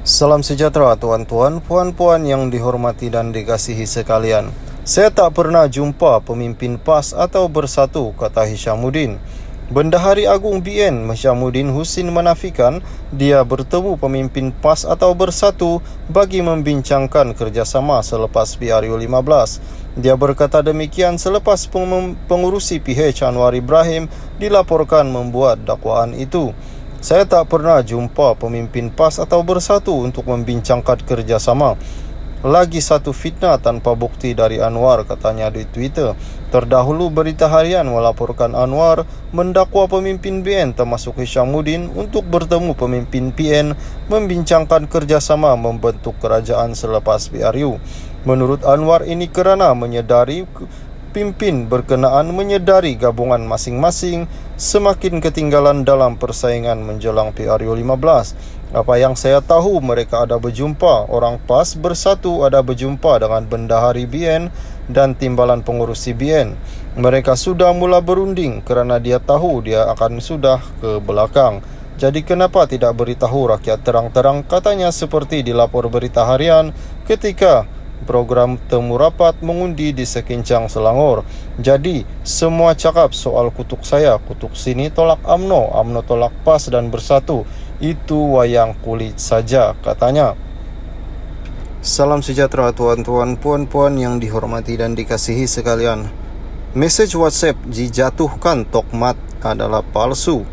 Salam sejahtera tuan-tuan, puan-puan yang dihormati dan dikasihi sekalian. Saya tak pernah jumpa pemimpin PAS atau bersatu, kata Hishamuddin. Bendahari Agung BN Hishamuddin Husin menafikan dia bertemu pemimpin PAS atau bersatu bagi membincangkan kerjasama selepas PRU 15. Dia berkata demikian selepas pengurusi PH Anwar Ibrahim dilaporkan membuat dakwaan itu. Saya tak pernah jumpa pemimpin PAS atau bersatu untuk membincangkan kerjasama. Lagi satu fitnah tanpa bukti dari Anwar, katanya di Twitter. Terdahulu berita harian melaporkan Anwar mendakwa pemimpin BN termasuk Hishamuddin untuk bertemu pemimpin PN membincangkan kerjasama membentuk kerajaan selepas PRU. Menurut Anwar ini kerana menyedari pimpin berkenaan menyedari gabungan masing-masing semakin ketinggalan dalam persaingan menjelang PRU 15. Apa yang saya tahu, mereka ada berjumpa, orang PAS bersatu ada berjumpa dengan bendahari BN dan timbalan pengurusi BN. Mereka sudah mula berunding kerana dia tahu dia akan sudah ke belakang. Jadi kenapa tidak beritahu rakyat terang-terang, katanya seperti dilapor berita harian ketika program temu rapat mengundi di Sekincang, Selangor. Jadi, semua cakap soal kutuk saya, kutuk sini tolak UMNO, UMNO tolak PAS dan bersatu. Itu wayang kulit saja, katanya. Salam sejahtera tuan-tuan, puan-puan yang dihormati dan dikasihi sekalian. Mesej WhatsApp dijatuhkan Tokmat adalah palsu.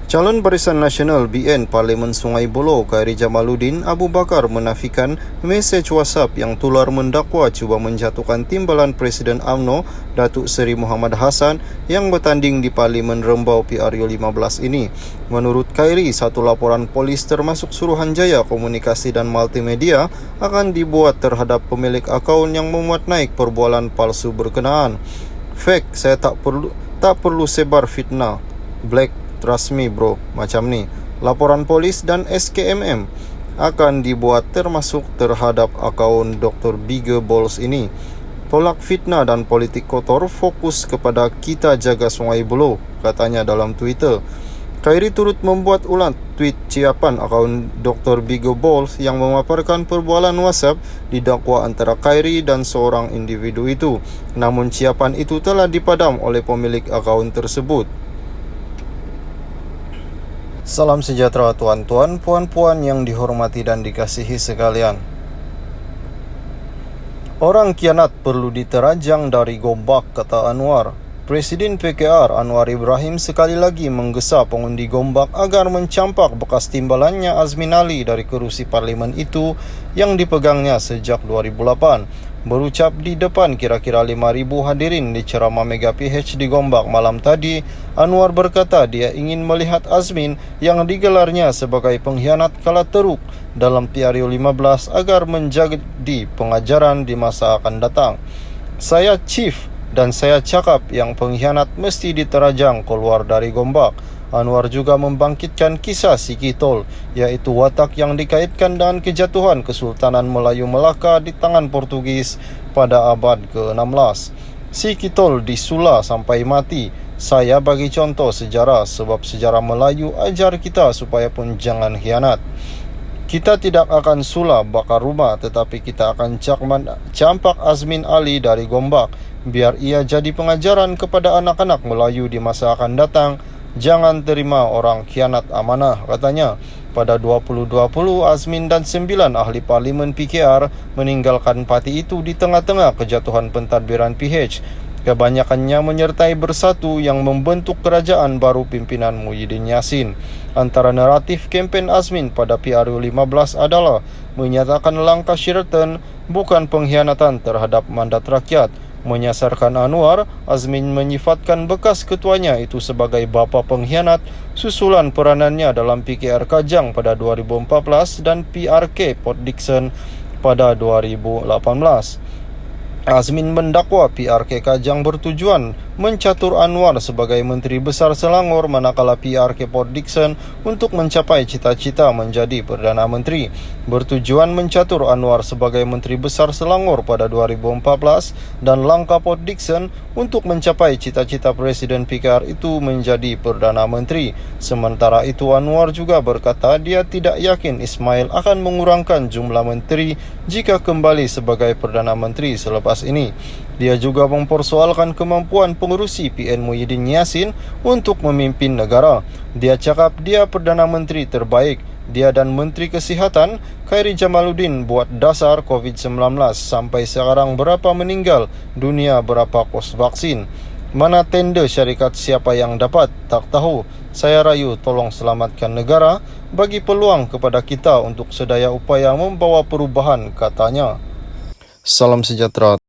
Calon Barisan Nasional BN Parlimen Sungai Buloh Khairi Jamaluddin Abu Bakar menafikan mesej WhatsApp yang tular mendakwa cuba menjatuhkan timbalan Presiden UMNO Datuk Seri Muhammad Hassan yang bertanding di Parlimen Rembau PRU 15 ini. Menurut Khairi, satu laporan polis termasuk Suruhanjaya Komunikasi dan Multimedia akan dibuat terhadap pemilik akaun yang memuat naik perbualan palsu berkenaan. Fake, saya tak perlu sebar fitnah. Black, trust me bro, macam ni. Laporan polis dan SKMM akan dibuat termasuk terhadap akaun Dr. Bigger Balls ini. Tolak fitnah dan politik kotor, fokus kepada kita jaga Sungai Buloh, katanya dalam Twitter. Khairi turut membuat ulang tweet ciapan akaun Dr. Bigger Balls yang memaparkan perbualan WhatsApp didakwa antara Khairi dan seorang individu itu. Namun ciapan itu telah dipadam oleh pemilik akaun tersebut. Salam sejahtera tuan-tuan, puan-puan yang dihormati dan dikasihi sekalian. Orang kianat perlu diterajang dari Gombak, kata Anwar. Presiden PKR Anwar Ibrahim sekali lagi menggesa pengundi Gombak agar mencampak bekas timbalannya Azmin Ali dari kerusi parlimen itu yang dipegangnya sejak 2008. Berucap di depan kira-kira 5,000 hadirin di ceramah Mega PH di Gombak malam tadi, Anwar berkata dia ingin melihat Azmin yang digelarnya sebagai pengkhianat kala teruk dalam PRU 15 agar menjadi pengajaran di masa akan datang. Saya chief dan saya cakap yang pengkhianat mesti diterajang keluar dari Gombak. Anwar juga membangkitkan kisah Si Kitol, iaitu watak yang dikaitkan dengan kejatuhan Kesultanan Melayu Melaka di tangan Portugis pada abad ke-16. Si Kitol disula sampai mati. Saya bagi contoh sejarah sebab sejarah Melayu ajar kita supaya pun jangan khianat. Kita tidak akan sula bakar rumah, tetapi kita akan campak Azmin Ali dari Gombak, biar ia jadi pengajaran kepada anak-anak Melayu di masa akan datang. Jangan terima orang khianat amanah, katanya. Pada 2020, Azmin dan 9 ahli parlimen PKR meninggalkan parti itu di tengah-tengah kejatuhan pentadbiran PH. Kebanyakannya menyertai bersatu yang membentuk kerajaan baru pimpinan Muhyiddin Yassin. Antara naratif kempen Azmin pada PRU 15 adalah menyatakan langkah Sheraton bukan pengkhianatan terhadap mandat rakyat. Menyasarkan Anwar, Azmin menyifatkan bekas ketuanya itu sebagai bapa pengkhianat susulan peranannya dalam PKR Kajang pada 2014 dan PRK Port Dickson pada 2018. Azmin mendakwa PRK Kajang bertujuan mencatur Anwar sebagai Menteri Besar Selangor manakala PRK Port Dickson untuk mencapai cita-cita menjadi Perdana Menteri. Bertujuan mencatur Anwar sebagai Menteri Besar Selangor pada 2014 dan langkah Port Dickson untuk mencapai cita-cita Presiden PKR itu menjadi Perdana Menteri. Sementara itu Anwar juga berkata dia tidak yakin Ismail akan mengurangkan jumlah menteri jika kembali sebagai Perdana Menteri selepas ini. Dia juga mempersoalkan kemampuan pengerusi PN Muhyiddin Yassin untuk memimpin negara. Dia cakap dia Perdana Menteri terbaik. Dia dan Menteri Kesihatan Khairi Jamaluddin buat dasar COVID-19. Sampai sekarang berapa meninggal dunia, berapa kos vaksin. Mana tender syarikat siapa yang dapat? Tak tahu. Saya rayu tolong selamatkan negara, bagi peluang kepada kita untuk sedaya upaya membawa perubahan, katanya. Salam sejahtera.